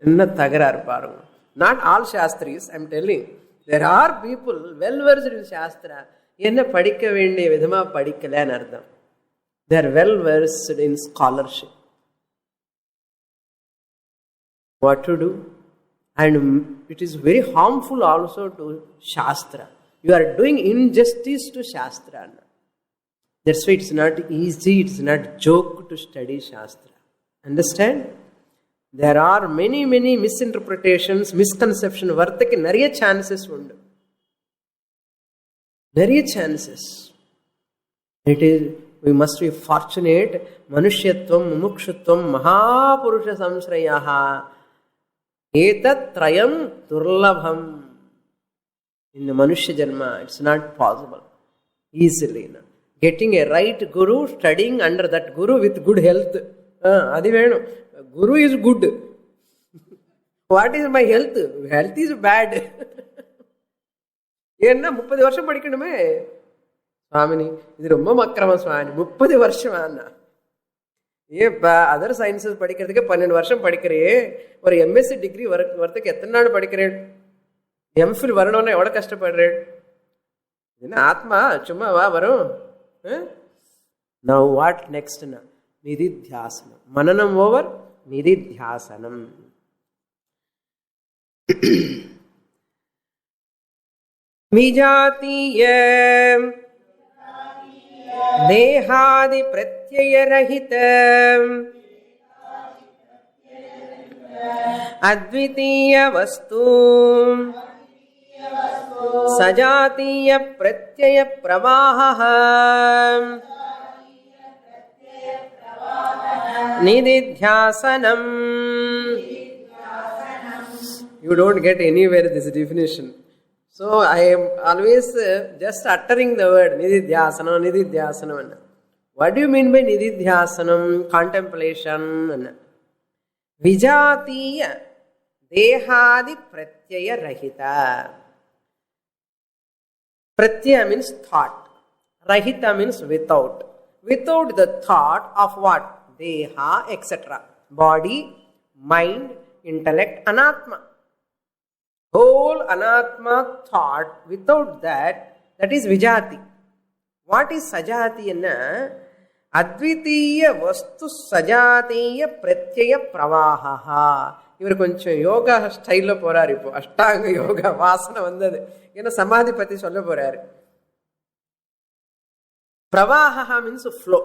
S1: என்ன தகராறு பாருங்க. Not all Shastris, I am telling. There are people well versed in Shastra. என்ன படிக்க வேண்டிய விதமா படிக்கலன்னு அர்த்தம். They are well versed in scholarship. What to do? And it is very harmful also to Shastra. You are doing injustice to Shastra. That's why it's not easy, it's not joke to study Shastra. Understand? There are many misinterpretations, misconceptions. Varthaki nariya chances undu. Nariya chances. It is, we must be fortunate. Manushyatvam, mumukshutvam, mahapurusha samsrayaha. Etat trayam durlabham. In the Manushya Janma, it's not possible easily. Getting a right guru, studying under that guru with good health. Adi venum. Guru is good. What is my health? Health is bad. ஏன்னா 30 வருஷம் படிக்கணுமே சுவாமினி, இது ரொம்ப மக்கிரமா சுவாமி, 30 வருஷம் ஆனா ஏப்பா other sciences படிக்கிறதுக்கு 12 வருஷம் படிக்கிறே, ஒரு எம்எஸ்சி டிகிரி வரத்துக்கு எத்தனை நாள் படிக்கிறேன், எம்ஃபில் வரணும்னா எவ்வளவு கஷ்டப்படுறேன். என்ன ஆத்மா சும்மாவா வரும்? நவ் வாட் நெக்ஸ்ட்னா நிதித்தியாசனம். மனனம் ஓவர், நிதித்தியாசனம். விஜாத்திய దేహాది ప్రత్యయరహిత అద్వితీయ వస్తు సజాతీయ ప్రత్యయ ప్రవాహ నిదిధ్యాసనం. You don't get anywhere this definition. So I am always just uttering the word nididhyasanam, nididhyasanam. What do you mean by nididhyasanam? Contemplation. Vijatiya dehadi pratyaya rahita. Pratyaya means thought. Rahita means without. Without the thought of what? Deha, etc. Body, mind, intellect, anatma. Whole anatma thought, without that is vijati. What is sajati? Advitiya vastu sajatiya pratyaya pravaha. இவர் கொஞ்சம் யோகா ஸ்டைலில் போறாரு. இப்போ அஷ்டாங்க யோகா வாசனை வந்தது. ஏன்னா சமாதி பத்தி சொல்ல போறாரு. பிரவாஹா means flow,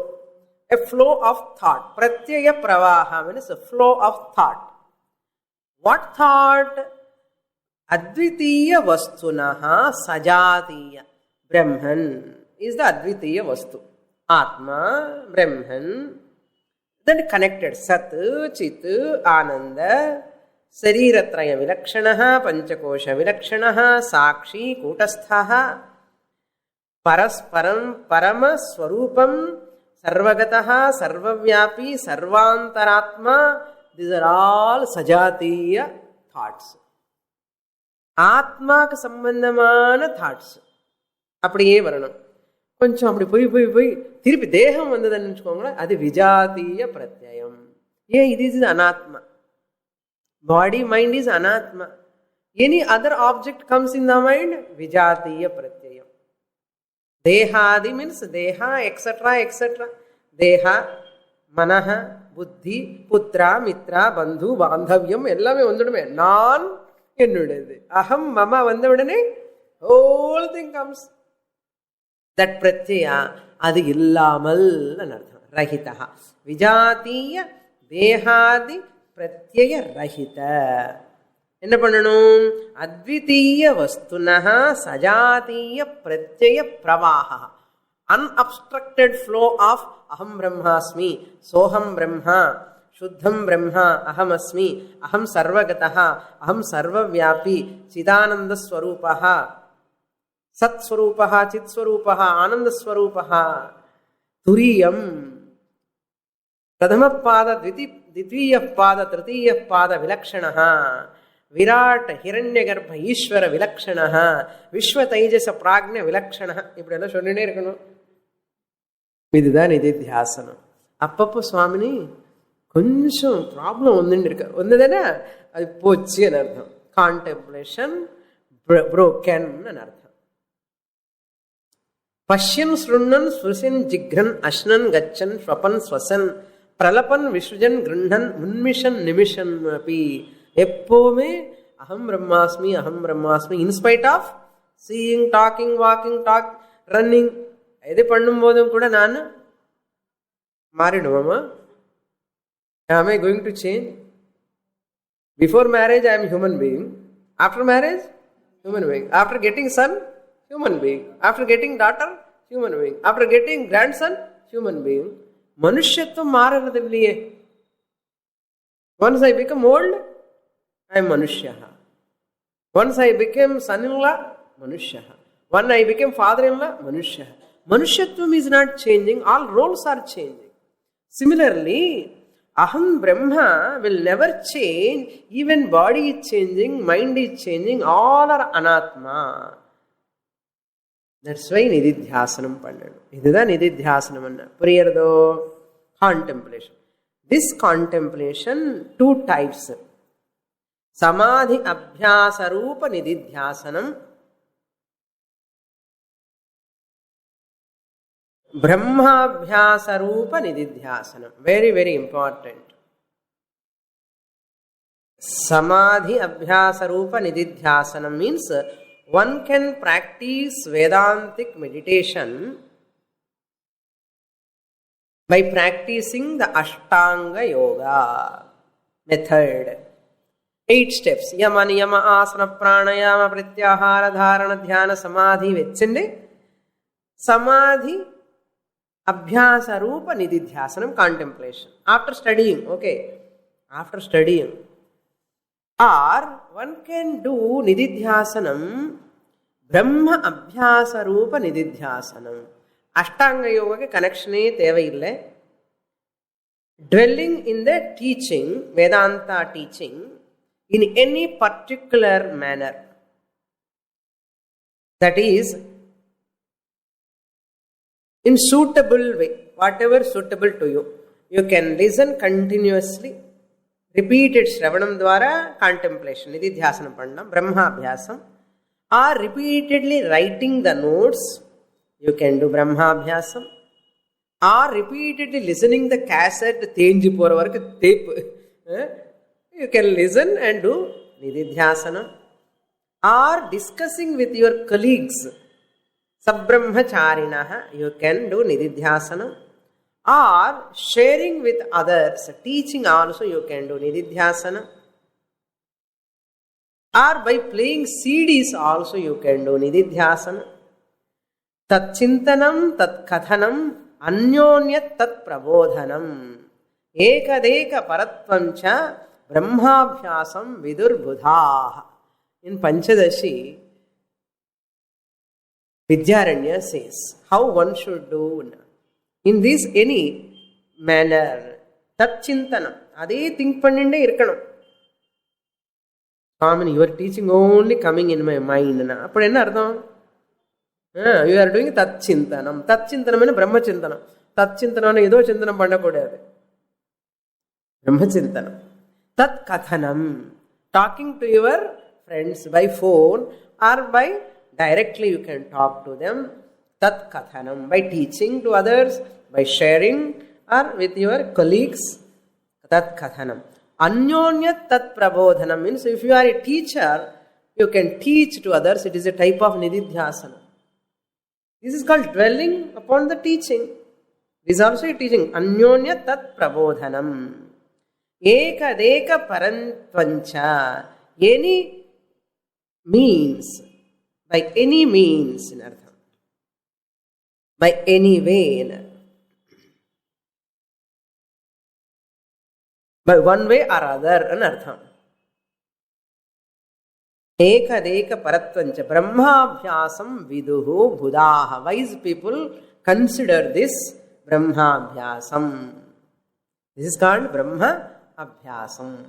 S1: a flow of thought. Pratyaya pravaha means a flow of thought. What thought? Advitiya vastunaha sajatiya. Brahman is the Advitiya vastu. Atma, Brahman. Then connected Sat, Chit, Ananda, Sariratraya Vilakshanaha, Panchakosha Vilakshanaha, Sakshi, Kutasthaha, Parasparam, Parama, Swarupam, Sarvagataha, Sarvavyapi, Sarvantaratma. These are all Sajatiya thoughts. ஆத்மாக்கு சம்பந்தமான thoughts அப்படியே வரணும். கொஞ்சம் அப்படி போய் போய் போய் திருப்பி தேகம் வந்ததுன்னு வச்சுக்கோங்களேன், அது விஜாத்தீய பிரத்யயம். ஏன் இது இஸ் அனாத்மா. பாடி மைண்ட் இஸ் அனாத்மா. Any other object comes in the mind, விஜாத்தீய பிரத்யயம். தேகாதி மீன்ஸ் தேஹா எக்ஸெட்ரா எக்ஸெட்ரா. தேஹா, மனஹ, புத்தி, புத்ரா, மித்ரா, பந்து, பாந்தவியம் எல்லாமே வந்துடுமே. நான் என்னுடையது, அகம் மம வந்த உடனே whole thing comes. That pratyaya அது இல்லாமல் அர்த்தம். ரஹிதா விஜாத்தீய தேகாதி பிரத்யய ரஹித. என்ன பண்ணணும்? அத்விதீய வஸ்துனஹ சஜாத்தீய பிரத்யய பிரவாஹ. Unobstructed flow of aham brahmasmi, soham brahma, शुद्धम Brahma, अहम अस्मि, अहम सर्वगतः, अहम सर्वव्यापी, चिदानंद स्वरूपः, सत्स्वरूपः, चित्स्वरूपः, आनंद स्वरूपः. तुरीयम प्रथम पाद द्वितीय पाद तृतीय पाद विलक्षणः. विराट हिरण्यगर्भ ईश्वर विलक्षणः. विश्व तेजस प्राज्ञ विलक्षणः. இப்படியெல்லாம் சொல்லினே இருக்கணும். இதுதான் நிதித்தியாசனம். அப்பப்போ சுவாமினி கொஞ்சம் ப்ராப்ளம் வந்துன்னு இருக்க வந்ததுன்னா அது போச்சு அர்த்தம். கான்டெம்ப்ளேஷன் broken అని అర్థం. పశ్యన్ శృణ్ణన్ స్పృశన్ జిఘ్రన్ అశ్నన్ గచ్చన్ స్వపన్ స్వసన్ ప్రలపన్ విసృజన్ గృహన్ ఉన్మిషన్ నిమిషన్ అపి. எப்போவுமே அகம் பிரம்மாஸ்மி அகம் பிரம்மாஸ்மி. In spite of seeing, talking, walking, running எது பண்ணும்போதும் கூட நான் மாறிடுவோமா? Am I going to change? Before marriage I am human being. After marriage, human being. After getting son, human being. After getting daughter, human being. After getting grandson, human being. Manushyattvam maaranadilliye. Once I become old, I am Manushyaha. Once I became son-in-law, Manushyaha. When I became father-in-law, Manushyaha. Manushyattvam is not changing. All roles are changing. Similarly, Aham Brahma will never change. Even body is changing, mind is changing, all are anatma. That's why nididhyasanam pannanu. Idudha nididhyasanam anna. Puriyardo? Contemplation. This contemplation, two types. Samadhi abhyasa roopa nididhyasanam. Brahmabhyasa roopa nididhyasanam. Very, very important. Samadhi abhyasa roopa nididhyasanam means one can practice Vedantic meditation by practicing the Ashtanga Yoga method. 8 steps. Yama, niyama, asana, pranayama, pratyahara, dharana, dhyana, samadhi vechindi. Samadhi, abhyasa, rupa, nididhyasanam, contemplation. After studying, okay. After studying. Or one can do nididhyasanam, brahma abhyasa, rupa, nididhyasanam. Ashtanga yoga ke connection e teva ille. Dwelling in the teaching, Vedanta teaching, in any particular manner. That is, in suitable way, whatever suitable to you. You can listen continuously. Repeated Shravanam Dwara, contemplation, Nididhyasanam Pandam, Brahma Abhyasam. Or repeatedly writing the notes, you can do Brahma Abhyasam. Or repeatedly listening the cassette, Tenji Pora Varka tape. You can listen and do Nididhyasanam. Or discussing with your colleagues, Sabbrahmacharinaha, you can do Nididhyasanam. Or sharing with others, teaching also you can do Nididhyasanam. Or by playing CDs also you can do Nididhyasanam. Tat chintanam, tat kathanam, anyonyat tat prabodhanam. Ekadeka paratvancha brahmabhyasam vidurbudhaha. In Panchadashi, Vidyaranya says how one should do. In this any manner, tat chintanam, adhe think panninde irkanam. Common, you are teaching only coming in my mind. Appo enna ardham? You are doing tat chintanam. Tat chintanam is brahma chintanam. Tat chintanam is edo chintanam pannakodadu. Brahma chintanam. Tat kathanam, talking to your friends by phone or by directly you can talk to them. Tat kathanam, by teaching to others, by sharing or with your colleagues. Tat kathanam. Anyonyat tat prabodhanam means if you are a teacher, you can teach to others. It is a type of nididhyasana. This is called dwelling upon the teaching. This is also a teaching. Anyonyat tat prabodhanam. Ekadeka parantvancha. Any means, by any means in artham. By any way, by one way or other, an artham. Ekadeka paratvancha brahmabhyasam viduhu buddhaha. Wise people consider this brahmabhyasam. This is called brahma abhyasam.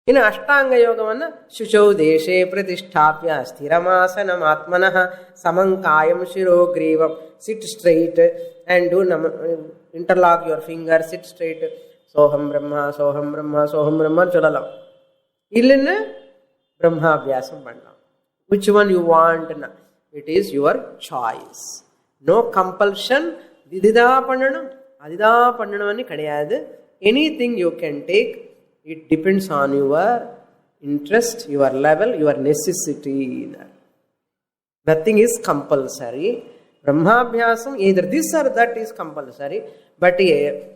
S1: In Ashtanga Yogamana, Shuchau Deshe Pratisthapya Sthiramasanam Atmanaha Samankayam Shiro Grivam. Sit straight and do interlock your fingers, sit straight. Soham Brahma, Soham Brahma, Soham Brahma Chalalam. Illina Brahma Abhyasam Pandam. Which one you want? It is your choice. No compulsion. Didida Pandanam, Adida Pandanamani Kadayadu. Anything you can take. It depends on your interest, your level, your necessity. Nothing is compulsory. Brahmabhyasam, either this or that is compulsory. But a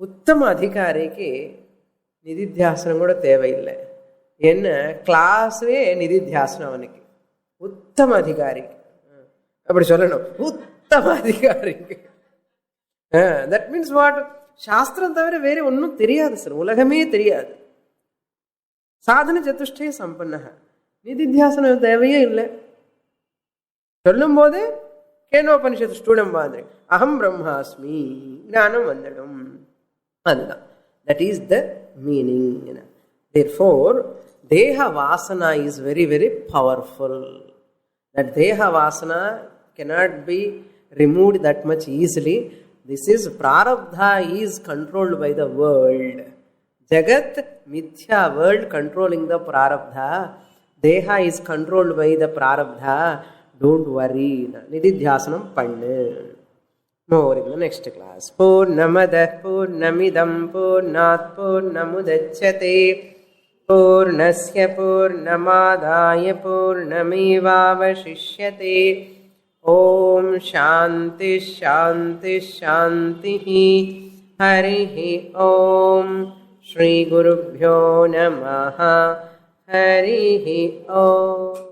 S1: Uttama Adhikari ke Nididhyasanam kuda theva illa. In class ve Nididhyasanam avaniki. Uttama Adhikari. Appadi sollano. Uttama Adhikari. That means what? சாஸ்திரம் தவிர வேறு ஒன்றும் தெரியாது sir, உலகமே தெரியாது. சாதன சதுஷ்டய சம்பன்ன, நிதித்தியாசனம் தேவையே இல்லை. சொல்லும் போது கேனோபனிஷத்து ஸ்டூடெண்ட் மாதிரி அகம் பிரம்மாஸ்மி ஞானம் வந்துடும். அதுதான், that is the meaning. Therefore, Deha Vasana is very, very powerful. That Deha Vasana cannot be removed that much easily. This is Prarabdha is controlled by the world. Jagat, Mithya, world controlling the Prarabdha. Deha is controlled by the Prarabdha. Don't worry. Nididhyasanam pannu. More in the next class. Purnamadah Purnamidam Purnat Purnamudachyate Purnasya Purnamadaya Purnamevavashishyate. ఓం శాంతి శాంతి శాంతి. హరి ఓం. శ్రీ గురుభ్యో నమః. హరి ఓం.